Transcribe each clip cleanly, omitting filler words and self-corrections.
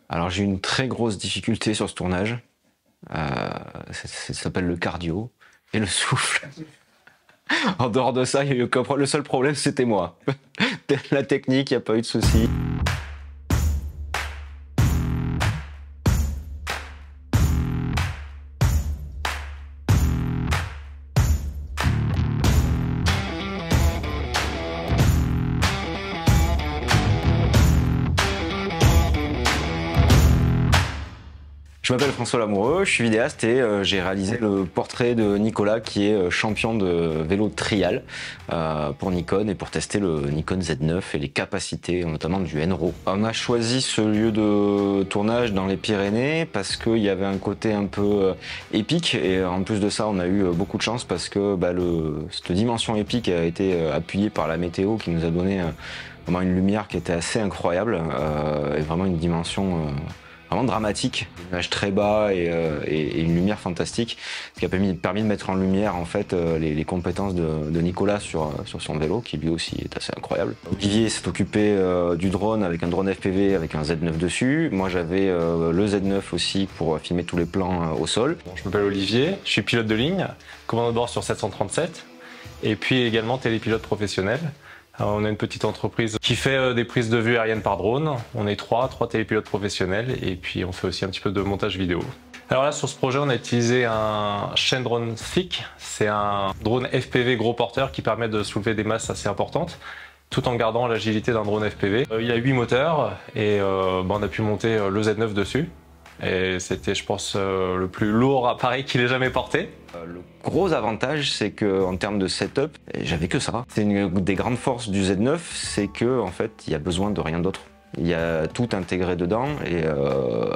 Alors j'ai eu une très grosse difficulté sur ce tournage. Ça s'appelle le cardio et le souffle. En dehors de ça, il y a eu aucun le seul problème, c'était moi. La technique, il n'y a pas eu de souci. Je m'appelle François Lamoureux, je suis vidéaste et j'ai réalisé le portrait de Nicolas qui est champion de vélo trial pour Nikon et pour tester le Nikon Z9 et les capacités notamment du N-RAW. On a choisi ce lieu de tournage dans les Pyrénées parce qu'il y avait un côté un peu épique et en plus de ça on a eu beaucoup de chance parce que cette dimension épique a été appuyée par la météo qui nous a donné vraiment une lumière qui était assez incroyable et vraiment une dimension vraiment dramatique, une image très bas et une lumière fantastique, ce qui a permis de mettre en lumière en fait les compétences de Nicolas sur son vélo, qui lui aussi est assez incroyable. Olivier s'est occupé du drone avec un drone FPV avec un Z9 dessus. Moi j'avais le Z9 aussi pour filmer tous les plans au sol. Bon, je m'appelle Olivier, je suis pilote de ligne, commandant de bord sur 737 et puis également télépilote professionnel. Alors, on a une petite entreprise qui fait des prises de vue aériennes par drone. On est trois télépilotes professionnels et puis on fait aussi un petit peu de montage vidéo. Alors là, sur ce projet, on a utilisé un Shendron Thick. C'est un drone FPV gros porteur qui permet de soulever des masses assez importantes tout en gardant l'agilité d'un drone FPV. Il y a 8 moteurs et on a pu monter le Z9 dessus. Et c'était, je pense, le plus lourd appareil qu'il ait jamais porté. Le gros avantage, c'est que en termes de setup, j'avais que ça. C'est une des grandes forces du Z9, c'est que en fait, il y a besoin de rien d'autre. Il y a tout intégré dedans et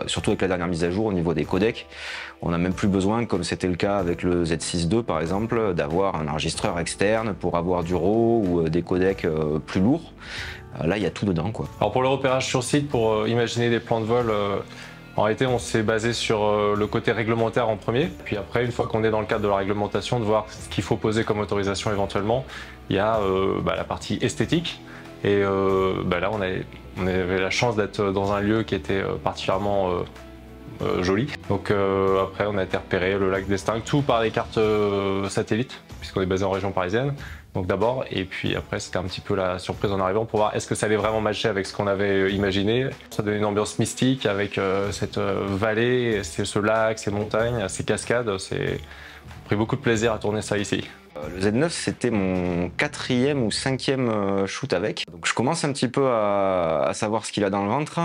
surtout avec la dernière mise à jour au niveau des codecs, on n'a même plus besoin, comme c'était le cas avec le Z6 II par exemple, d'avoir un enregistreur externe pour avoir du RAW ou des codecs plus lourds. Là, il y a tout dedans, quoi. Alors pour le repérage sur site, pour imaginer des plans de vol, en réalité, on s'est basé sur le côté réglementaire en premier. Puis après, une fois qu'on est dans le cadre de la réglementation, de voir ce qu'il faut poser comme autorisation éventuellement, il y a la partie esthétique. Et là, on avait la chance d'être dans un lieu qui était particulièrement joli. Donc après, on a été repéré le lac d'Estaing, tout par des cartes satellites, puisqu'on est basé en région parisienne. Donc d'abord, et puis après c'était un petit peu la surprise en arrivant pour voir est-ce que ça allait vraiment matcher avec ce qu'on avait imaginé. Ça donnait une ambiance mystique avec cette vallée, ce lac, ces montagnes, ces cascades. J'ai pris beaucoup de plaisir à tourner ça ici. Le Z9, c'était mon 4e ou 5e shoot avec. Donc je commence un petit peu à savoir ce qu'il a dans le ventre.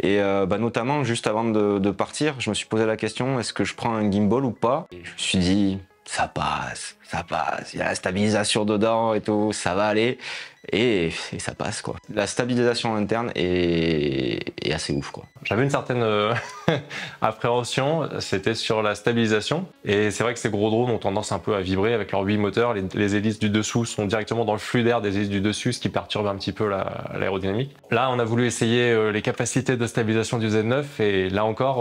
Et notamment, juste avant de partir, je me suis posé la question, est-ce que je prends un gimbal ou pas? Et je me suis dit, ça passe, il y a la stabilisation dedans et tout, ça va aller. Et ça passe, quoi. La stabilisation interne est assez ouf, quoi. J'avais une certaine appréhension, c'était sur la stabilisation. Et c'est vrai que ces gros drones ont tendance un peu à vibrer avec leurs 8 moteurs. Les hélices du dessous sont directement dans le flux d'air des hélices du dessus, ce qui perturbe un petit peu l'aérodynamique. Là, on a voulu essayer les capacités de stabilisation du Z9. Et là encore,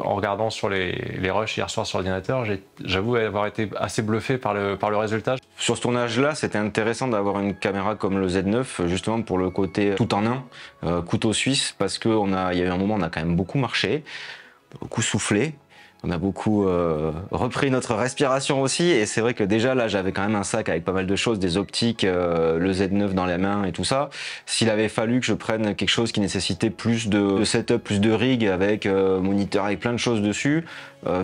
en regardant sur les rushs hier soir sur l'ordinateur, j'avoue avoir été assez bluffé par le résultat. Sur ce tournage-là, c'était intéressant d'avoir une caméra comme le Z9, justement pour le côté tout en un, couteau suisse, parce qu'il y a eu un moment où on a quand même beaucoup marché, beaucoup soufflé, on a beaucoup repris notre respiration aussi, et c'est vrai que déjà là j'avais quand même un sac avec pas mal de choses, des optiques, le Z9 dans les mains et tout ça. S'il avait fallu que je prenne quelque chose qui nécessitait plus de setup, plus de rig avec moniteur avec plein de choses dessus,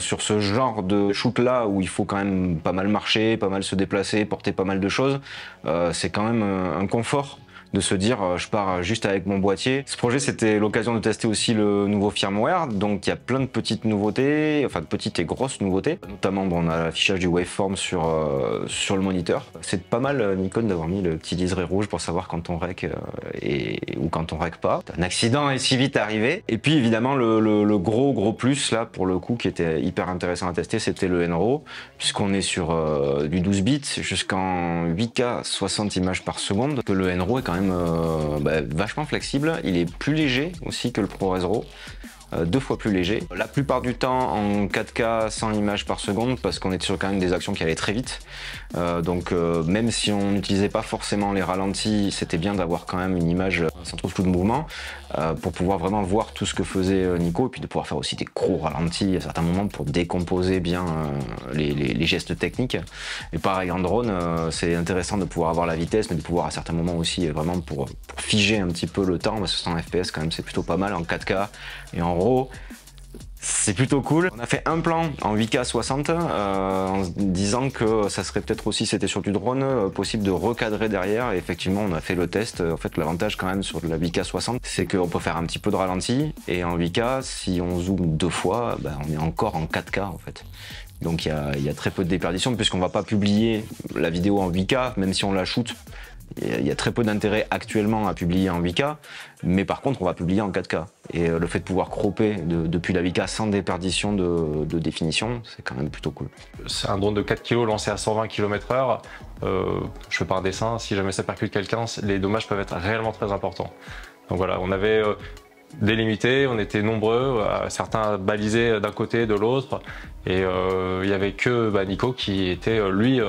sur ce genre de shoot là où il faut quand même pas mal marcher, pas mal se déplacer, porter pas mal de choses, c'est quand même un confort de se dire je pars juste avec mon boîtier. Ce projet, c'était l'occasion de tester aussi le nouveau firmware, donc il y a plein de petites nouveautés, enfin de petites et grosses nouveautés, notamment on a l'affichage du waveform sur le moniteur. C'est pas mal Nikon d'avoir mis le petit liseré rouge pour savoir quand on rec ou quand on rec pas. Un accident est si vite arrivé. Et puis évidemment le gros plus là pour le coup qui était hyper intéressant à tester, c'était le N-RAW, puisqu'on est sur du 12 bits jusqu'en 8K 60 images par seconde. Le N-RAW est quand même vachement flexible, il est plus léger aussi que le ProRes RAW. 2 fois plus léger. La plupart du temps en 4K 100 images par seconde parce qu'on était sur quand même des actions qui allaient très vite. Donc même si on n'utilisait pas forcément les ralentis, c'était bien d'avoir quand même une image sans trop de mouvement pour pouvoir vraiment voir tout ce que faisait Nico et puis de pouvoir faire aussi des gros ralentis à certains moments pour décomposer bien les gestes techniques. Et pareil en drone, c'est intéressant de pouvoir avoir la vitesse mais de pouvoir à certains moments aussi vraiment pour figer un petit peu le temps parce que 100 FPS quand même c'est plutôt pas mal en 4K et en RAW. C'est plutôt cool. On a fait un plan en 8K 60 en se disant que ça serait peut-être aussi, c'était sur du drone, possible de recadrer derrière. Et effectivement, on a fait le test. En fait, l'avantage quand même sur de la 8K 60, c'est qu'on peut faire un petit peu de ralenti. Et en 8K, si on zoome 2 fois, bah, on est encore en 4K en fait. Donc il y a très peu de déperdition puisqu'on va pas publier la vidéo en 8K, même si on la shoot. Il y a très peu d'intérêt actuellement à publier en 8K, mais par contre on va publier en 4K. Et le fait de pouvoir cropper depuis la 8K sans déperdition de définition, c'est quand même plutôt cool. C'est un drone de 4 kg lancé à 120 km/h. Je fais pas un dessin, si jamais ça percute quelqu'un, les dommages peuvent être réellement très importants. Donc voilà, on avait délimité, on était nombreux, certains balisés d'un côté, de l'autre, et il y avait que Nico qui était lui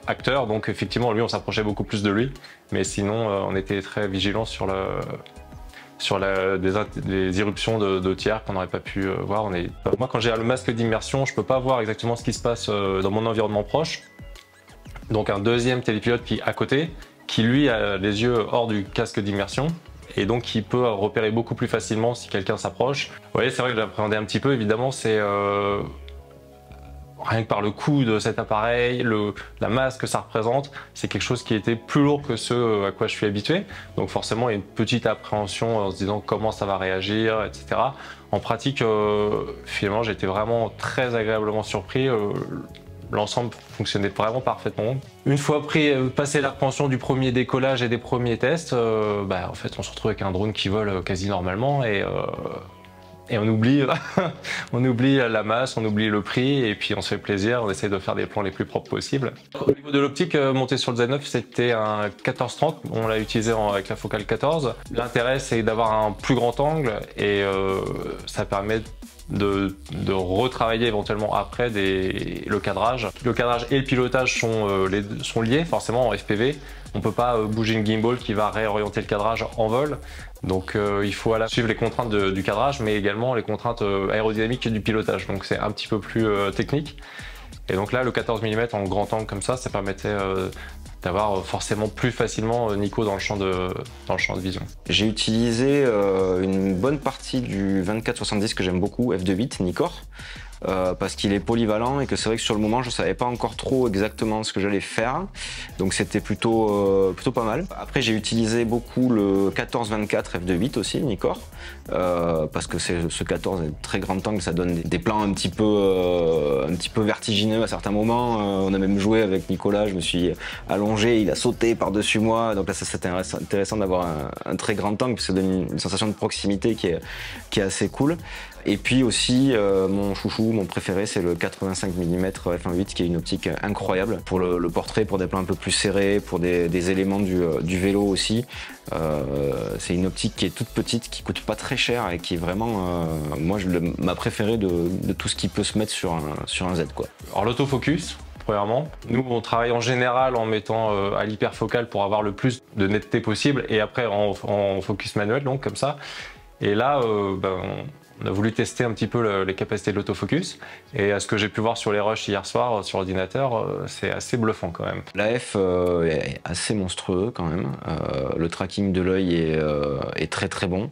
acteur, donc effectivement lui on s'approchait beaucoup plus de lui, mais sinon on était très vigilants sur des irruptions de tiers qu'on n'aurait pas pu voir. Moi quand j'ai le masque d'immersion, je peux pas voir exactement ce qui se passe dans mon environnement proche, donc un deuxième télépilote qui est à côté, qui lui a les yeux hors du casque d'immersion, et donc qui peut repérer beaucoup plus facilement si quelqu'un s'approche. Vous voyez, c'est vrai que j'appréhendais un petit peu, évidemment, c'est rien que par le coût de cet appareil, la masse que ça représente, c'est quelque chose qui était plus lourd que ce à quoi je suis habitué. Donc forcément, il y a une petite appréhension en se disant comment ça va réagir, etc. En pratique, finalement, j'ai été vraiment très agréablement surpris. L'ensemble fonctionnait vraiment parfaitement. Une fois passé l'appréhension du premier décollage et des premiers tests, en fait, on se retrouve avec un drone qui vole quasi normalement et on oublie, on oublie la masse, on oublie le prix et puis on se fait plaisir, on essaie de faire des plans les plus propres possibles. Au niveau de l'optique montée sur le Z9, c'était un 14-30, on l'a utilisé avec la focale 14. L'intérêt c'est d'avoir un plus grand angle et ça permet de retravailler éventuellement après le cadrage. Le cadrage et le pilotage sont liés forcément en FPV. On ne peut pas bouger une gimbal qui va réorienter le cadrage en vol. Donc il faut à la suivre les contraintes du cadrage, mais également les contraintes aérodynamiques du pilotage. Donc c'est un petit peu plus technique. Et donc là, le 14 mm en grand angle comme ça permettait d'avoir forcément plus facilement Nico dans le champ de vision. J'ai utilisé une bonne partie du 24-70 que j'aime beaucoup, f2.8 Nikkor. Parce qu'il est polyvalent et que c'est vrai que sur le moment je savais pas encore trop exactement ce que j'allais faire, donc c'était plutôt pas mal. Après j'ai utilisé beaucoup le 14-24 f2.8 aussi Nikkor, parce que ce 14 est très grand angle, ça donne des plans un petit peu vertigineux à certains moments. On a même joué avec Nicolas, je me suis allongé, il a sauté par-dessus moi, donc là ça c'était intéressant d'avoir un très grand angle, parce que ça donne une sensation de proximité qui est assez cool. Et puis aussi, mon chouchou, mon préféré, c'est le 85 mm f1.8 qui est une optique incroyable pour le portrait, pour des plans un peu plus serrés, pour des éléments du vélo aussi. C'est une optique qui est toute petite, qui coûte pas très cher et qui est vraiment, moi, ma préférée de tout ce qui peut se mettre sur un Z, quoi. Alors l'autofocus, premièrement. Nous, on travaille en général en mettant à l'hyperfocale pour avoir le plus de netteté possible et après en focus manuel, donc comme ça. Et là, on a voulu tester un petit peu les capacités de l'autofocus et à ce que j'ai pu voir sur les rushs hier soir sur ordinateur, c'est assez bluffant quand même. L'AF est assez monstrueux quand même, le tracking de l'œil est très très bon.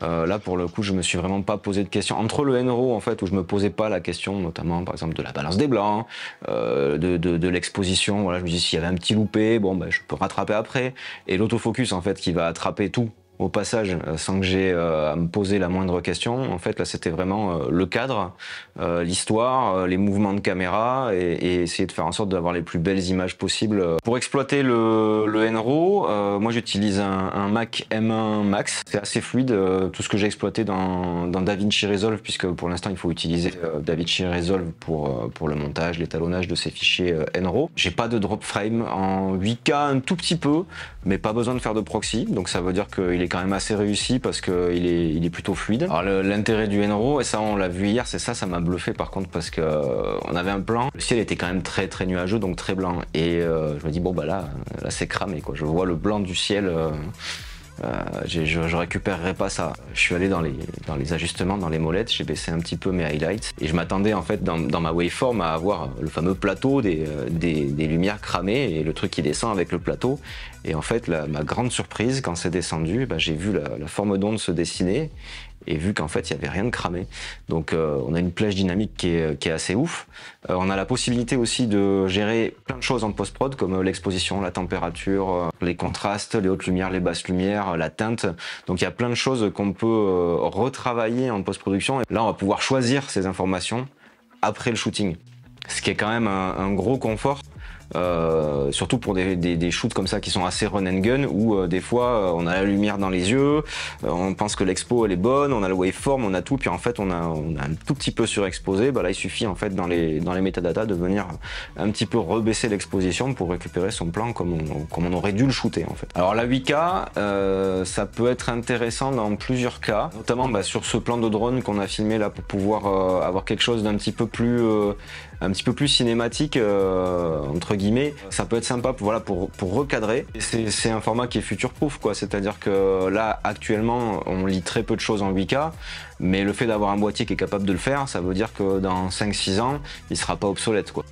Là pour le coup je me suis vraiment pas posé de questions. Entre le NRAW en fait où je me posais pas la question, notamment par exemple de la balance des blancs, de l'exposition, voilà, je me dis s'il y avait un petit loupé, bon je peux rattraper après. Et l'autofocus en fait qui va attraper tout au passage sans que j'ai à me poser la moindre question. En fait là c'était vraiment le cadre, l'histoire, les mouvements de caméra et essayer de faire en sorte d'avoir les plus belles images possibles. Pour exploiter le NRAW, moi j'utilise un Mac M1 Max, c'est assez fluide, tout ce que j'ai exploité dans DaVinci Resolve, puisque pour l'instant il faut utiliser DaVinci Resolve pour le montage, l'étalonnage de ces fichiers NRAW. J'ai pas de drop frame en 8K un tout petit peu, mais pas besoin de faire de proxy, donc ça veut dire qu'il est est quand même assez réussi parce qu'il est plutôt fluide. Alors l'intérêt du Enro, et ça on l'a vu hier, c'est ça m'a bluffé par contre parce que on avait un plan, le ciel était quand même très très nuageux, donc très blanc. Et je me dis bon bah là c'est cramé quoi. Je vois le blanc du ciel. Je récupérerai pas ça. Je suis allé dans les ajustements, dans les molettes, j'ai baissé un petit peu mes highlights et je m'attendais en fait dans ma waveform à avoir le fameux plateau des lumières cramées et le truc qui descend avec le plateau. Et en fait, ma grande surprise quand c'est descendu, j'ai vu la forme d'onde se dessiner et vu qu'en fait il n'y avait rien de cramé. Donc on a une plage dynamique qui est assez ouf. On a la possibilité aussi de gérer plein de choses en post-prod comme l'exposition, la température, les contrastes, les hautes lumières, les basses lumières, la teinte. Donc il y a plein de choses qu'on peut retravailler en post-production. Et là on va pouvoir choisir ces informations après le shooting. Ce qui est quand même un gros confort. Surtout pour des shoots comme ça qui sont assez run and gun où des fois on a la lumière dans les yeux, on pense que l'expo elle est bonne, on a le waveform, on a tout, puis en fait on a un tout petit peu surexposé. Là il suffit en fait dans les métadatas de venir un petit peu rebaisser l'exposition pour récupérer son plan comme on aurait dû le shooter en fait. Alors la 8K ça peut être intéressant dans plusieurs cas, notamment sur ce plan de drone qu'on a filmé là pour pouvoir avoir quelque chose d'un petit peu plus cinématique entre guillemets. Ça peut être sympa pour recadrer. C'est un format qui est future-proof quoi, c'est-à-dire que là actuellement on lit très peu de choses en 8K, mais le fait d'avoir un boîtier qui est capable de le faire, ça veut dire que dans 5-6 ans il sera pas obsolète quoi.